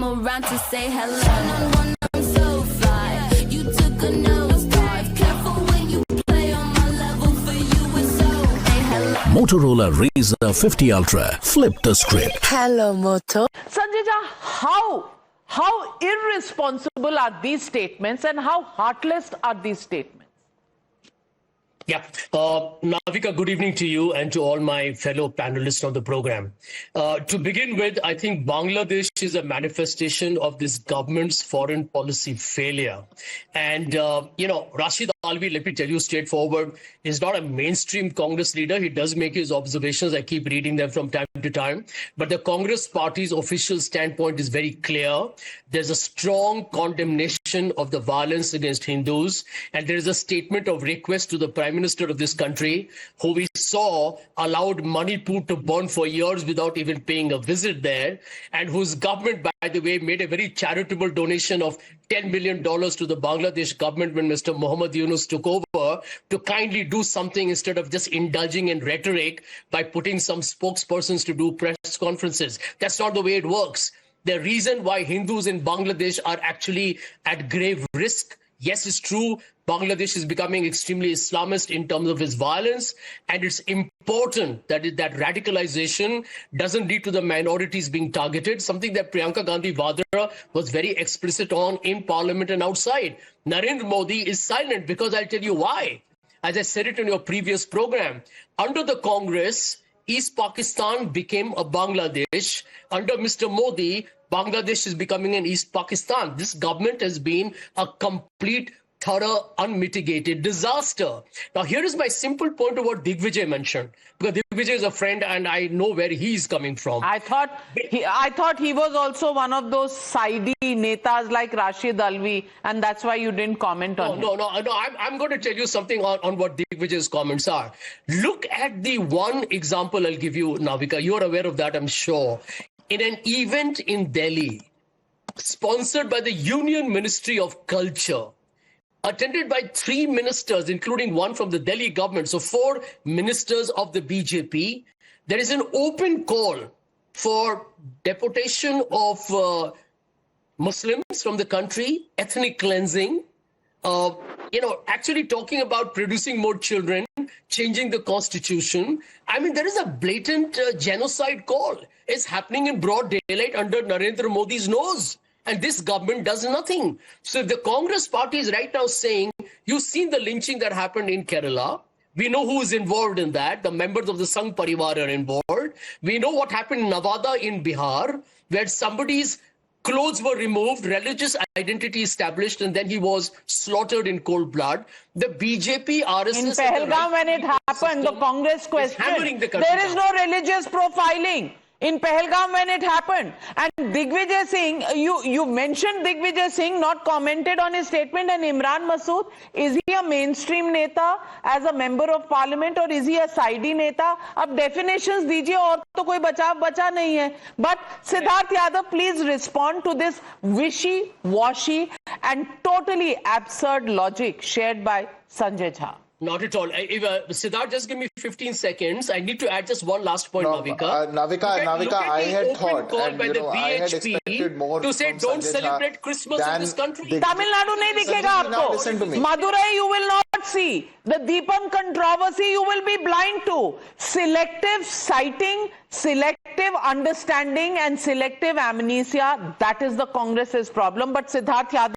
come around to say hello. One, I'm so fly. You took a nosedive. Careful when you play on my level. For you, it's so. Hey, hello. Motorola Razr 50 Ultra. Flip the script. Hello, Moto. Sanjay Jha, how irresponsible are these statements and how heartless are these statements? Yeah. Navika, good evening to you and to all my fellow panelists on the program. To begin with, I think Bangladesh is a manifestation of this government's foreign policy failure. And, Rashid Alvi, let me tell you straightforward, is not a mainstream Congress leader. He does make his observations. I keep reading them from time to time. But the Congress party's official standpoint is very clear. There's a strong condemnation of the violence against Hindus. And there is a statement of request to the Prime Minister of this country, who we saw allowed Manipur to burn for years without even paying a visit there, and whose government, by the way, made a very charitable donation of $10 million to the Bangladesh government when Mr. Muhammad Yunus took over, to kindly do something instead of just indulging in rhetoric by putting some spokespersons to do press conferences. That's not the way it works. The reason why Hindus in Bangladesh are actually at grave risk, yes, it's true, Bangladesh is becoming extremely Islamist in terms of its violence, and it's important that that radicalization doesn't lead to the minorities being targeted, something that Priyanka Gandhi Vadra was very explicit on in Parliament and outside. Narendra Modi is silent because I'll tell you why. As I said it in your previous program, under the Congress, East Pakistan became a Bangladesh. Under Mr. Modi, Bangladesh is becoming an East Pakistan. This government has been a complete, thorough, unmitigated disaster. Now, here is my simple point of what Digvijay mentioned, because Digvijay is a friend and I know where he's coming from. I thought he was also one of those sidey netas like Rashid Alvi, and that's why you didn't comment on him. No. I'm going to tell you something on what Digvijay's comments are. Look at the one example I'll give you, Navika. You're aware of that, I'm sure. In an event in Delhi, sponsored by the Union Ministry of Culture, attended by 3 ministers, including one from the Delhi government, so 4 ministers of the BJP, there is an open call for deportation of Muslims from the country, ethnic cleansing, actually talking about producing more children, changing the constitution. I mean, there is a blatant genocide call. It's happening in broad daylight under Narendra Modi's nose. And this government does nothing. So if the Congress party is right now saying, you've seen the lynching that happened in Kerala. We know who is involved in that. The members of the Sangh Parivar are involved. We know what happened in Nevada in Bihar, where somebody's clothes were removed, religious identity established, and then he was slaughtered in cold blood. The BJP, RSS... In Pahalgam, when it happened, the Congress questioned, there is no religious profiling. In Pahalgam when it happened. And Digvijay Singh, you mentioned Digvijay Singh, not commented on his statement, and Imran Masood, is he a mainstream neta as a member of parliament or is he a sidey neta? Ab definitions dijiye aur to koi bacha nahi hai. But Siddharth Yadav, please respond to this wishy-washy and totally absurd logic shared by Sanjay Jha. Not at all. Siddharth, just give me 15 seconds. I need to add just one last point, Navika. Navika, I had thought, and by the I had expected more to say don't Sanjay celebrate Christmas in this country. Tamil Nadu nahi dikhega aapko. Listen to me. Madurai you will not see. The Deepam controversy you will be blind to. Selective citing, selective understanding and selective amnesia, that is the Congress's problem. But Siddharth Yadav